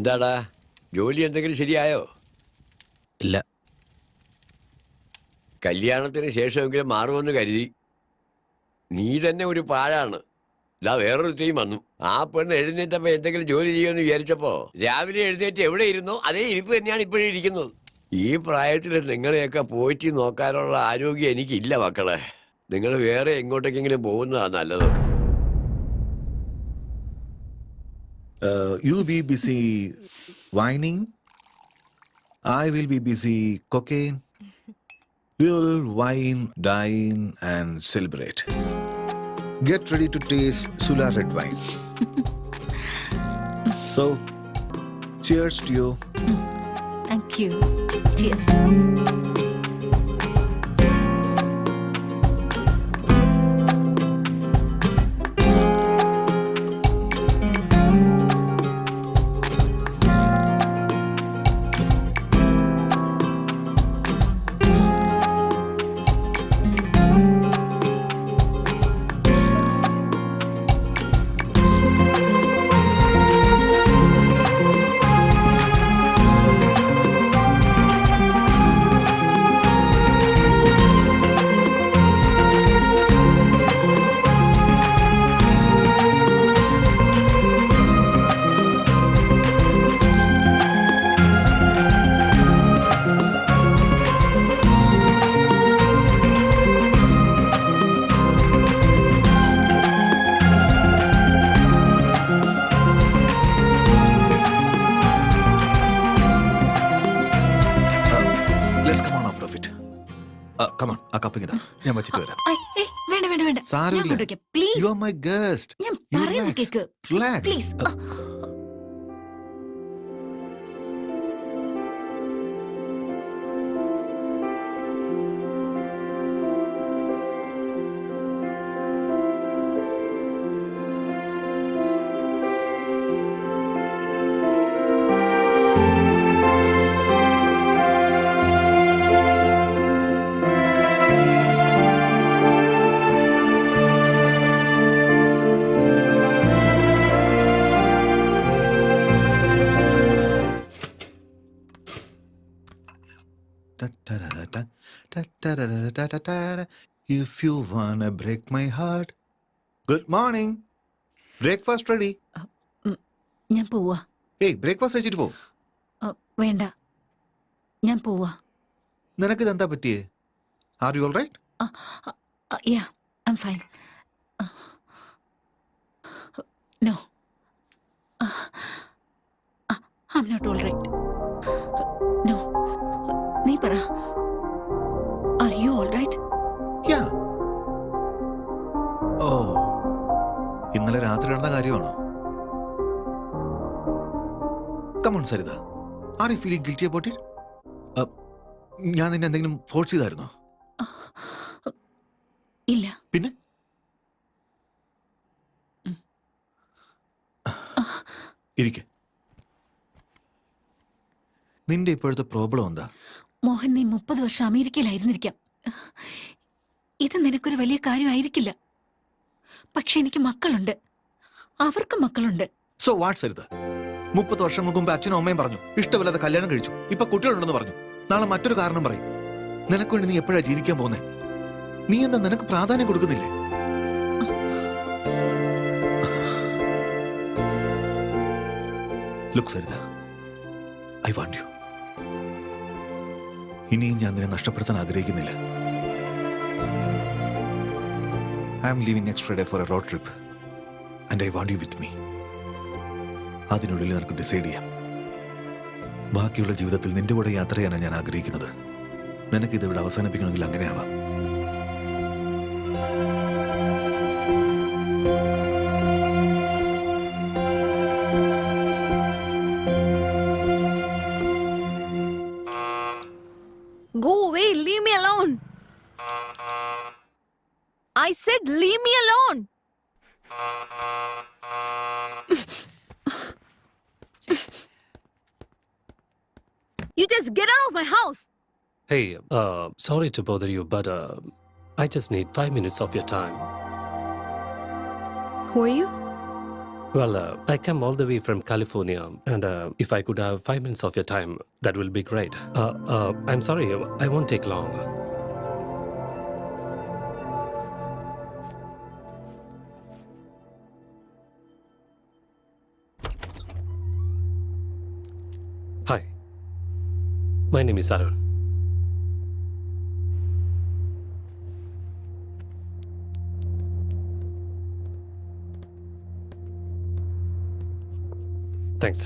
എന്താടാ, ജോലി എന്തെങ്കിലും ശരിയായോ? ഇല്ല. കല്യാണത്തിന് ശേഷമെങ്കിലും മാറുമെന്ന് കരുതി. നീ തന്നെ ഒരു പാഴാണ്. ഇതാ വേറൊരു തീം വന്നു. ആ പെണ്ണ് എഴുന്നേറ്റപ്പോ എന്തെങ്കിലും ജോലി ചെയ്യുമെന്ന് വിചാരിച്ചപ്പോ രാവിലെ എഴുന്നേറ്റ് എവിടെ ഇരുന്നോ അതേ ഇരിപ്പ് തന്നെയാണ് ഇപ്പോഴും ഇരിക്കുന്നത്. ഈ പ്രായത്തിൽ നിങ്ങളെയൊക്കെ പോറ്റി നോക്കാനുള്ള ആരോഗ്യം എനിക്കില്ല മക്കളെ. നിങ്ങൾ വേറെ എങ്ങോട്ടേക്കെങ്കിലും പോകുന്നതാണ് നല്ലത്. You be busy whining. I will be busy cocaine. We will wine, dine, and celebrate. Get ready to taste Sula red wine. So, cheers to you. Thank you. Cheers. Let's come on out of it. Come on, ആ cupping ഇതാ. ഞാൻ വെച്ചിട്ട് വരാം. വേണ്ട വേണ്ട വേണ്ട. സാരമില്ല. Please. You are my guest. ഞാൻ പറയുന്നത് cake. Relax. Please. If you wanna break my heart. Good morning. Breakfast ready. ഞാൻ പോവാ. Hey, breakfast കഴിച്ചിട്ട് പോ. വേണ്ട, ഞാൻ പോവാ. നിനക്ക് ഇതെന്താ പറ്റിയേ? Are you all right? Yeah, I'm fine. No. I'm not all right. No. നീ പറ. Are you all right? Yeah. Oh. ഇന്നലെ രാത്രി നടന്ന കാര്യമാണോ? Come on, Sarita. Are you feeling guilty about it? ഞാൻ നിന്നെ എന്തെങ്കിലും ഫോഴ്സ് ചെയ്തായിരുന്നോ? ഇല്ല. പിന്നെ? ഇരിക്കെ. നിന്റെ ഇപ്പോഴത്തെ പ്രോബ്ലം എന്താ? മോഹൻ, നീ 30 വർഷം അമേരിക്കയിലായിരുന്നിരിക്കാം. ഇത് നിനക്കൊരു വലിയ കാര്യമായിരിക്കില്ല. പക്ഷെ എനിക്ക് മക്കളുണ്ട്, അവർക്ക് മക്കളുണ്ട്. So what Saritha? 30 വർഷങ്ങൾക്ക് മുമ്പ് അച്ഛനും അമ്മയും പറഞ്ഞു ഇഷ്ടമില്ലാതെ കല്യാണം കഴിച്ചു. ഇപ്പൊ കുട്ടികളുണ്ടെന്ന് പറഞ്ഞു. നാളെ മറ്റൊരു കാരണം പറയും. നിനക്ക് വേണ്ടി നീ എപ്പോഴാ ജീവിക്കാൻ പോകുന്നേ? നീ എന്താ നിനക്ക് പ്രാധാന്യം കൊടുക്കുന്നില്ലേ? Look Saritha, I want you. ഇനിയും ഞാൻ നിന്നെ നഷ്ടപ്പെടുത്താൻ ആഗ്രഹിക്കുന്നില്ല. I am leaving next Friday for a road trip and I want you with me. അതിനുള്ളിൽ നിനക്ക് ഡിസൈഡ് ചെയ്യാം. ബാക്കിയുള്ള ജീവിതത്തിൽ നിന്റെ കൂടെ യാത്ര ചെയ്യാനാണ് ഞാൻ ആഗ്രഹിക്കുന്നത്. നിനക്ക് ഇതിവിടെ അവസാനിപ്പിക്കണമെങ്കിൽ അങ്ങനെയാവാം. Go away, leave me alone. I said leave me alone. You just get out of my house. Hey, sorry to bother you, but I just need 5 minutes of your time. Who are you? Well, I come all the way from California, and if I could have 5 minutes of your time, that will be great. I'm sorry, I won't take long. Hi, my name is Arun. Thanks.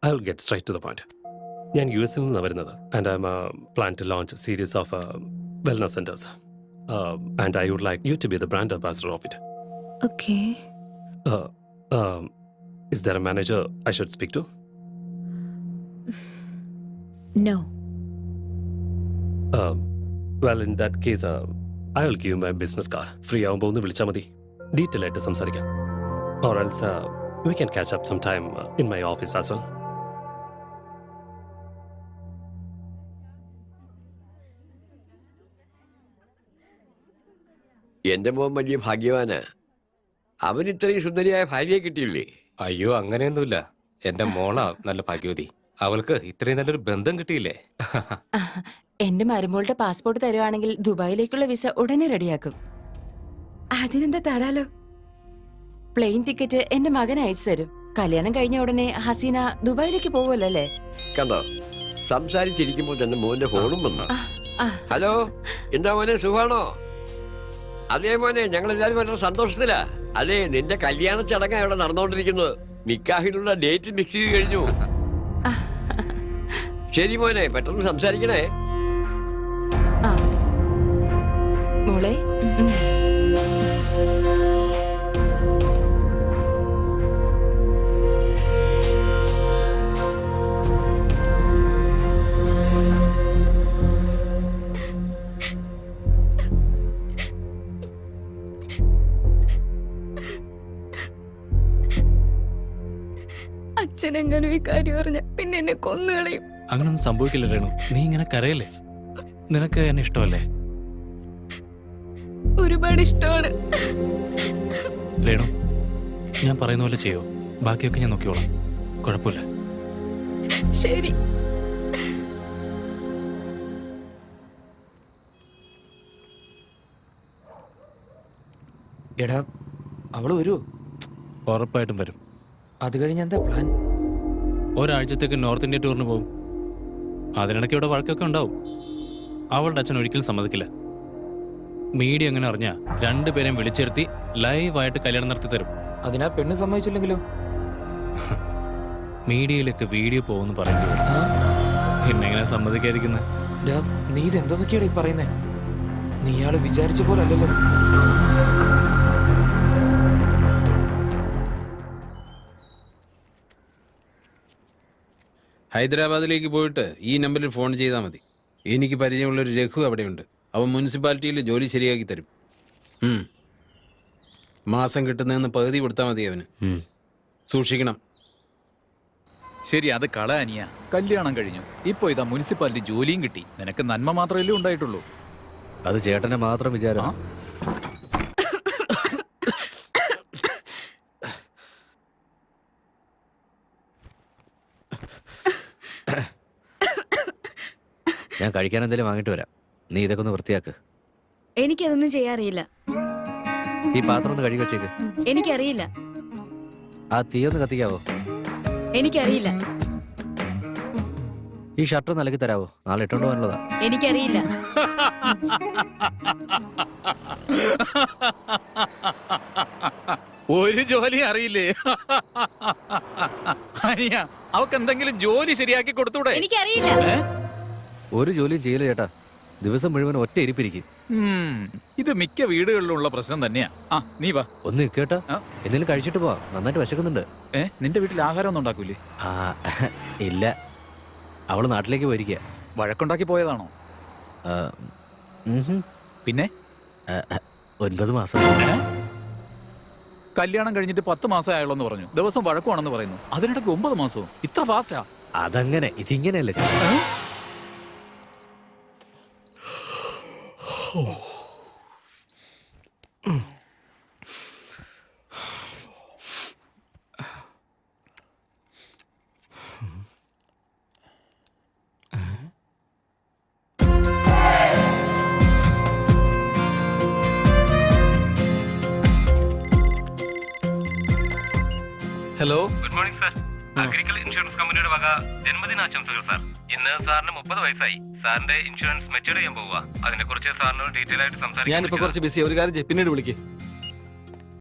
I'll get straight to the point. ഞാൻ U എസിൽ നിന്നാണ് വരുന്നത് and I'm plan to launch series of wellness centres and I would like you to be the brand ambassador of it. Okay. Is there a manager I should speak to? No. Well, in that case, I will give you my business card. Free ആവുമ്പോൾ ഒന്ന് വിളിച്ചാൽ മതി. Detail ആയിട്ട് സംസാരിക്കാം. Or else we can catch up sometime in my office as well. എന്റെ മോൻ വലിയ ഭാഗ്യവാനാ. അവന് ഇത്രയും സുന്ദരിയായ ഭാര്യയെ കിട്ടിയില്ലേ? അയ്യോ അങ്ങനെയൊന്നുമില്ല. എന്റെ മോളാ നല്ല ഭാഗ്യവതി. അവൾക്ക് ഇത്രയും നല്ലൊരു ബന്ധം കിട്ടിയില്ലേ? എന്റെ മരുമോളുടെ പാസ്പോർട്ട് തരുവാണെങ്കിൽ ദുബായിലേക്കുള്ള വിസ ഉടനെ റെഡിയാക്കും. അതിനെന്താ തരാലോ. പ്ലെയിൻ ടിക്കറ്റ് എന്റെ മകൻ അയച്ചു തരും. കല്യാണം കഴിഞ്ഞ ഉടനെ ഹസീന ദുബായിലേക്ക് പോവുമല്ലോ അല്ലേ? കണ്ടോ, സംസാരിച്ചിരിക്കുമ്പോൾ തന്നെ മോന്റെ ഫോണും വന്നു. ഹലോ, എന്താ മോനെ, സുഖാണോ? അതേ മോനെ, ഞങ്ങളെല്ലാരും വളരെ സന്തോഷത്തിലാ. അതെ, നിന്റെ കല്യാണ ചടങ്ങാ ഇവിടെ നടന്നുകൊണ്ടിരിക്കുന്നത്. നിക്കാഹിനുള്ള ഡേറ്റ് ഫിക്സ് ചെയ്ത് കഴിഞ്ഞു. ശരി മോനെ, പെട്ടെന്ന് സംസാരിക്കണേ. ആ മോളെ, അച്ഛനെങ്ങനും ഈ കാര്യം അറിഞ്ഞ പിന്നെ എന്നെ കൊന്നുകളയും. അങ്ങനൊന്നും സംഭവിക്കില്ല രേണു. നീ ഇങ്ങനെ കരയല്ലേ? നിനക്ക് എന്നെ ഇഷ്ടമല്ലേ? ഒരുപാട് ഇഷ്ടമാണ്. രേണു, ഞാൻ പറയുന്ന പോലെ ചെയ്യോ? ബാക്കിയൊക്കെ ഞാൻ നോക്കിയോളാം. കുഴപ്പമില്ല. ശരി. എടാ, അവള് വരൂ. ഉറപ്പായിട്ടും വരും. അത് കഴിഞ്ഞ് എന്താ പ്ലാൻ? ഒരാഴ്ചത്തേക്ക് നോർത്ത് ഇന്ത്യ ടൂറിന് പോകും. അതിനിടയ്ക്ക് ഇവിടെ വഴക്കൊക്കെ ഉണ്ടാവും. അവളുടെ അച്ഛൻ ഒരിക്കലും സമ്മതിക്കില്ല. മീഡിയ എങ്ങനെ അറിഞ്ഞാ രണ്ടുപേരെയും വിളിച്ചിരുത്തി ലൈവായിട്ട് കല്യാണം നടത്തി തരും. അതിനാ പെണ്ണ് സമ്മതിച്ചില്ലെങ്കിലോ? മീഡിയയിലൊക്കെ വീഡിയോ പോകുമെന്ന് പറയേണ്ടി വരും. എന്നെങ്ങനെ സമ്മതിക്കാതിരിക്കുന്നത്? നീ ഇതെന്തൊക്കെയാടാ ഈ പറയുന്നേ? നീ ഇയാള് വിചാരിച്ച പോലെ അല്ലല്ലോ. ഹൈദരാബാദിലേക്ക് പോയിട്ട് ഈ നമ്പറിൽ ഫോൺ ചെയ്താൽ മതി. എനിക്ക് പരിചയമുള്ളൊരു രഘു അവിടെയുണ്ട്. അവൻ മുനിസിപ്പാലിറ്റിയിൽ ജോലി ശരിയാക്കി തരും. മാസം കിട്ടുന്നതെന്ന് പകുതി കൊടുത്താൽ മതി അവന്. സൂക്ഷിക്കണം. ശരി, അത് കള അനിയ. കല്യാണം കഴിഞ്ഞു, ഇപ്പൊ ഇതാ മുനിസിപ്പാലിറ്റി ജോലിയും കിട്ടി. നിനക്ക് നന്മ മാത്രമല്ലേ ഉണ്ടായിട്ടുള്ളൂ. അത് ചേട്ടന്റെ മാത്രം വിചാരം. ഞാൻ കഴിക്കാൻ എന്തെങ്കിലും വാങ്ങിട്ട് വരാം. നീ ഇതൊക്കെ ഒന്ന് വൃത്തിയാക്ക്. എനിക്കതൊന്നും ചെയ്യാറിയില്ല. ഈ പാത്രം ഒന്ന് കഴുകി വെച്ചേക്ക്. എനിക്കറിയില്ല. ആ തീ ഒന്ന് കത്തിക്കാവോ? എനിക്കറിയില്ല. ഈ ഷർട്ട് ഒന്ന് അലക്കി തരാവോ? നാളെ ഇട്ടോണ്ട് പോകാനുള്ളതാ. എനിക്കറിയില്ല. ഒരു ജോലി അറിയില്ലേ? അനിയ, അവക്ക് എന്തെങ്കിലും ജോലി ശരിയാക്കി കൊടുത്തൂടെ? എനിക്കറിയില്ല. ഒരു ജോലിയും ചെയ്യില്ല ചേട്ടാ. ദിവസം മുഴുവൻ ഒറ്റ ഇരിപ്പിരിക്കും. ഇത് മിക്ക വീടുകളിലുള്ള പ്രശ്നം തന്നെയാ. ആ, നീ വാ. ഒന്ന് കേട്ടാ, എന്തെങ്കിലും കഴിച്ചിട്ട് പോവാ. നന്നായിട്ട് വിശക്കുന്നുണ്ട്. നിന്റെ വീട്ടിൽ ആഹാരം ഒന്നും ഉണ്ടാക്കൂലേ? ആ ഇല്ല, അവള് നാട്ടിലേക്ക് പോയിരിക്കുക. വഴക്കുണ്ടാക്കി പോയതാണോ? പിന്നെ 9 മാസം. കല്യാണം കഴിഞ്ഞിട്ട് 10 മാസം ആയുള്ളൂ പറഞ്ഞു. ദിവസം വഴക്കുവാണെന്ന് പറയുന്നു. അതിനിടയ്ക്ക് 9 മാസവും. ഇത്ര ഫാസ്റ്റാ? അതങ്ങനെ, ഇതിങ്ങനെയല്ലേ ചേട്ടാ. Hello. Good morning sir. Agriculture insurance കമ്പനിയുടെ വക ജന്മദിനാശംസകൾ സാർ. ഇന്ന് സാറിന് 30 വയസ്സായി. സാറിന്റെ ഇൻഷുറൻസ് മെച്ചൂർ ചെയ്യാൻ പോവുക. അതിനെക്കുറിച്ച് സാറിനോട് ഡീറ്റെയിൽ ആയിട്ട് ഞാനിപ്പോ കുറച്ച് ബിസി. ഒരു കാര്യം ചെയ്യ്, പിന്നീട് വിളിക്ക്.